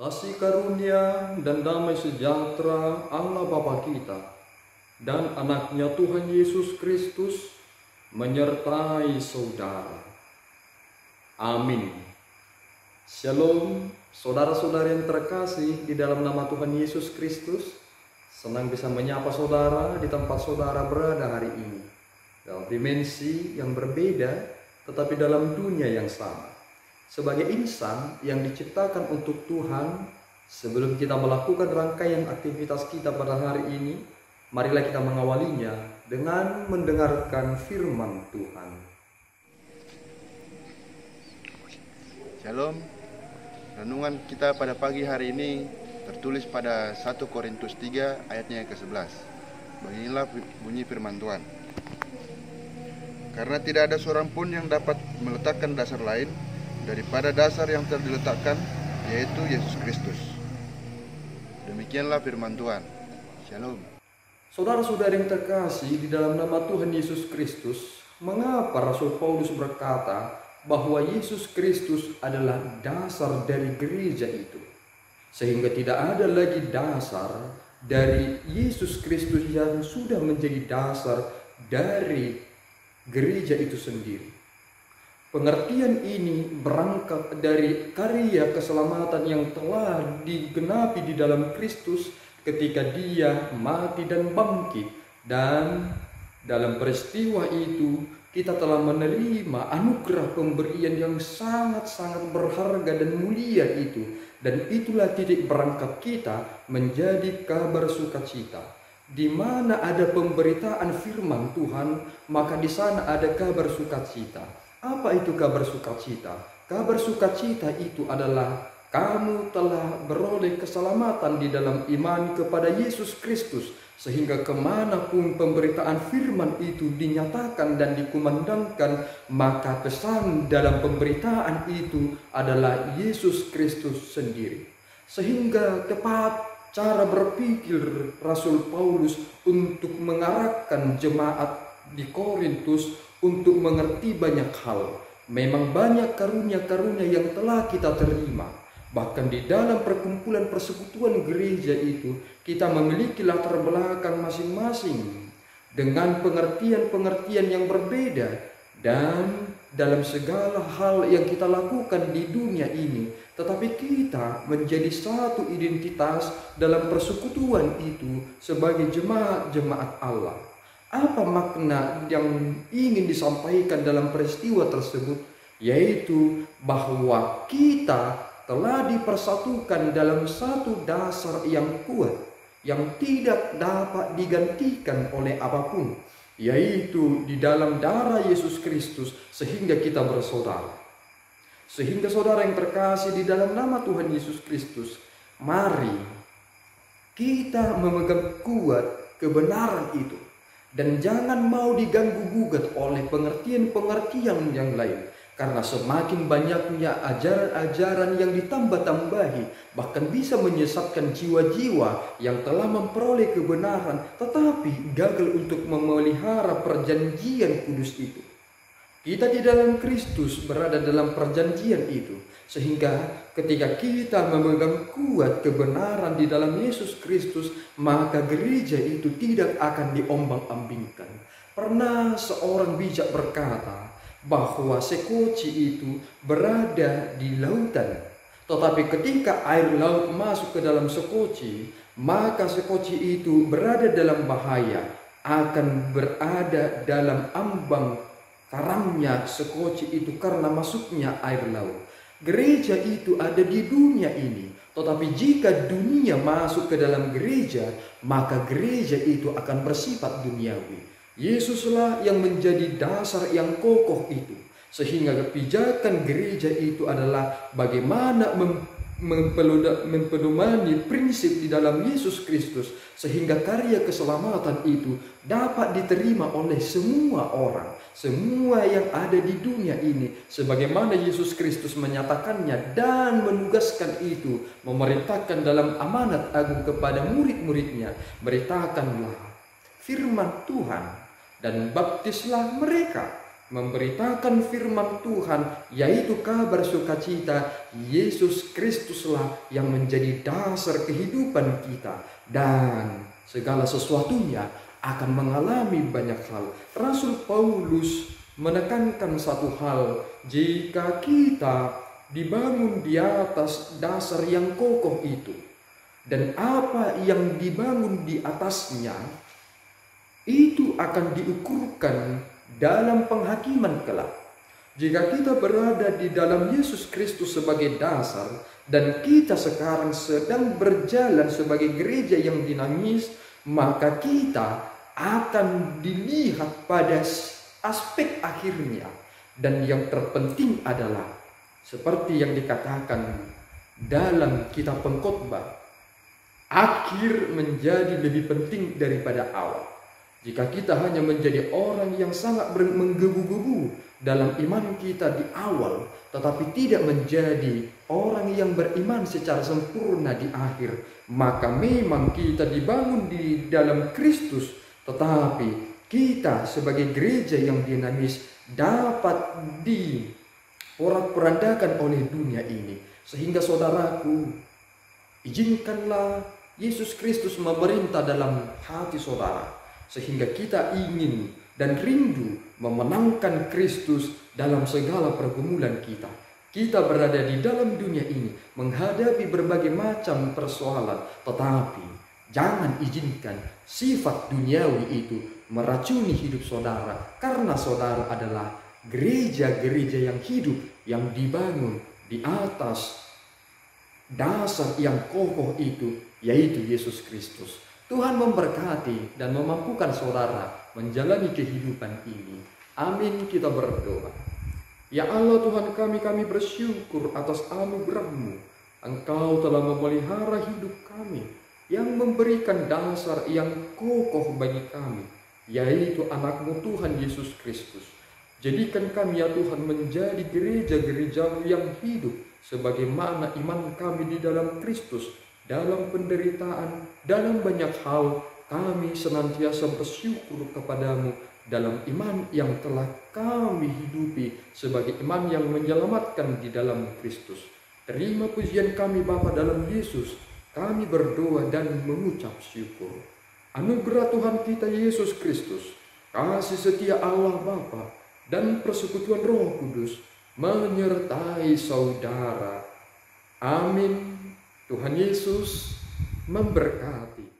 Kasih karunia dan damai sejahtera Allah Bapa kita dan anaknya Tuhan Yesus Kristus menyertai saudara. Amin. Shalom, saudara-saudara yang terkasih di dalam nama Tuhan Yesus Kristus. Senang bisa menyapa saudara di tempat saudara berada hari ini. Dalam dimensi yang berbeda, tetapi dalam dunia yang sama. Sebagai insan yang diciptakan untuk Tuhan, sebelum kita melakukan rangkaian aktivitas kita pada hari ini, marilah kita mengawalinya dengan mendengarkan firman Tuhan. Shalom. Renungan kita pada pagi hari ini tertulis pada 1 Korintus 3 ayatnya yang ke-11. Beginilah bunyi firman Tuhan. Karena tidak ada seorang pun yang dapat meletakkan dasar lain daripada dasar yang telah diletakkan, yaitu Yesus Kristus. Demikianlah firman Tuhan. Shalom. Saudara-saudara yang terkasih di dalam nama Tuhan Yesus Kristus, mengapa Rasul Paulus berkata bahwa Yesus Kristus adalah dasar dari gereja itu? Sehingga tidak ada lagi dasar dari Yesus Kristus yang sudah menjadi dasar dari gereja itu sendiri. Pengertian ini berangkat dari karya keselamatan yang telah digenapi di dalam Kristus ketika Dia mati dan bangkit, dan dalam peristiwa itu kita telah menerima anugerah pemberian yang sangat-sangat berharga dan mulia itu, dan itulah titik berangkat kita menjadi kabar sukacita. Di mana ada pemberitaan firman Tuhan, maka di sana ada kabar sukacita. Apa itu kabar sukacita? Kabar sukacita itu adalah kamu telah beroleh keselamatan di dalam iman kepada Yesus Kristus, sehingga kemanapun pemberitaan firman itu dinyatakan dan dikumandangkan, maka pesan dalam pemberitaan itu adalah Yesus Kristus sendiri. Sehingga tepat cara berpikir Rasul Paulus untuk mengarahkan jemaat di Korintus untuk mengerti banyak hal. Memang banyak karunia-karunia yang telah kita terima. Bahkan di dalam perkumpulan persekutuan gereja itu, kita memiliki latar belakang masing-masing dengan pengertian-pengertian yang berbeda. Dan dalam segala hal yang kita lakukan di dunia ini, tetapi kita menjadi satu identitas dalam persekutuan itu sebagai jemaat-jemaat Allah. Apa makna yang ingin disampaikan dalam peristiwa tersebut? Yaitu bahwa kita telah dipersatukan dalam satu dasar yang kuat, yang tidak dapat digantikan oleh apapun, yaitu di dalam darah Yesus Kristus, sehingga kita bersaudara. Sehingga saudara yang terkasih di dalam nama Tuhan Yesus Kristus, mari kita memegang kuat kebenaran itu. Dan jangan mau diganggu-gugat oleh pengertian-pengertian yang lain. Karena semakin banyaknya ajaran-ajaran yang ditambah-tambahi, bahkan bisa menyesatkan jiwa-jiwa yang telah memperoleh kebenaran, tetapi gagal untuk memelihara perjanjian kudus itu. Kita di dalam Kristus berada dalam perjanjian itu. Sehingga ketika kita memegang kuat kebenaran di dalam Yesus Kristus, maka gereja itu tidak akan diombang-ambingkan. Pernah seorang bijak berkata bahwa sekoci itu berada di lautan. Tetapi ketika air laut masuk ke dalam sekoci, maka sekoci itu berada dalam bahaya, akan berada dalam ambang karamnya sekoci itu karena masuknya air laut. Gereja itu ada di dunia ini, tetapi jika dunia masuk ke dalam gereja, maka gereja itu akan bersifat duniawi. Yesuslah yang menjadi dasar yang kokoh itu, sehingga kebijakan gereja itu adalah bagaimana mempedomani prinsip di dalam Yesus Kristus, sehingga karya keselamatan itu dapat diterima oleh semua orang, semua yang ada di dunia ini, sebagaimana Yesus Kristus menyatakannya dan menugaskan itu, memerintahkan dalam amanat agung kepada murid-muridnya, beritakanlah firman Tuhan dan baptislah mereka memberitakan firman Tuhan, yaitu kabar sukacita. Yesus Kristuslah yang menjadi dasar kehidupan kita, dan segala sesuatunya akan mengalami banyak hal. Rasul Paulus menekankan satu hal, jika kita dibangun di atas dasar yang kokoh itu, dan apa yang dibangun di atasnya itu akan diukurkan dalam penghakiman kelak. Jika kita berada di dalam Yesus Kristus sebagai dasar, dan kita sekarang sedang berjalan sebagai gereja yang dinamis, maka kita akan dilihat pada aspek akhirnya. Dan yang terpenting adalah seperti yang dikatakan dalam kitab Pengkhotbah, akhir menjadi lebih penting daripada awal. Jika kita hanya menjadi orang yang sangat menggebu-gebu dalam iman kita di awal, tetapi tidak menjadi orang yang beriman secara sempurna di akhir, maka memang kita dibangun di dalam Kristus, tetapi kita sebagai gereja yang dinamis dapat diporak-porandakan oleh dunia ini. Sehingga saudaraku, izinkanlah Yesus Kristus memerintah dalam hati saudara, sehingga kita ingin dan rindu memenangkan Kristus dalam segala pergumulan kita. Kita berada di dalam dunia ini menghadapi berbagai macam persoalan, tetapi jangan izinkan sifat duniawi itu meracuni hidup saudara, karena saudara adalah gereja-gereja yang hidup, yang dibangun di atas dasar yang kokoh itu, yaitu Yesus Kristus. Tuhan memberkati dan memampukan saudara menjalani kehidupan ini. Amin, kita berdoa. Ya Allah Tuhan kami bersyukur atas anugerah-Mu. Engkau telah memelihara hidup kami, yang memberikan dasar yang kokoh bagi kami, yaitu anak-Mu Tuhan Yesus Kristus. Jadikan kami ya Tuhan menjadi gereja-gereja-Mu yang hidup, sebagaimana iman kami di dalam Kristus. Dalam penderitaan, dalam banyak hal, kami senantiasa bersyukur kepadamu dalam iman yang telah kami hidupi sebagai iman yang menyelamatkan di dalam Kristus. Terima pujian kami Bapa dalam Yesus. Kami berdoa dan mengucap syukur. Anugerah Tuhan kita Yesus Kristus, kasih setia Allah Bapa, dan persekutuan Roh Kudus menyertai saudara. Amin. Tuhan Yesus memberkati.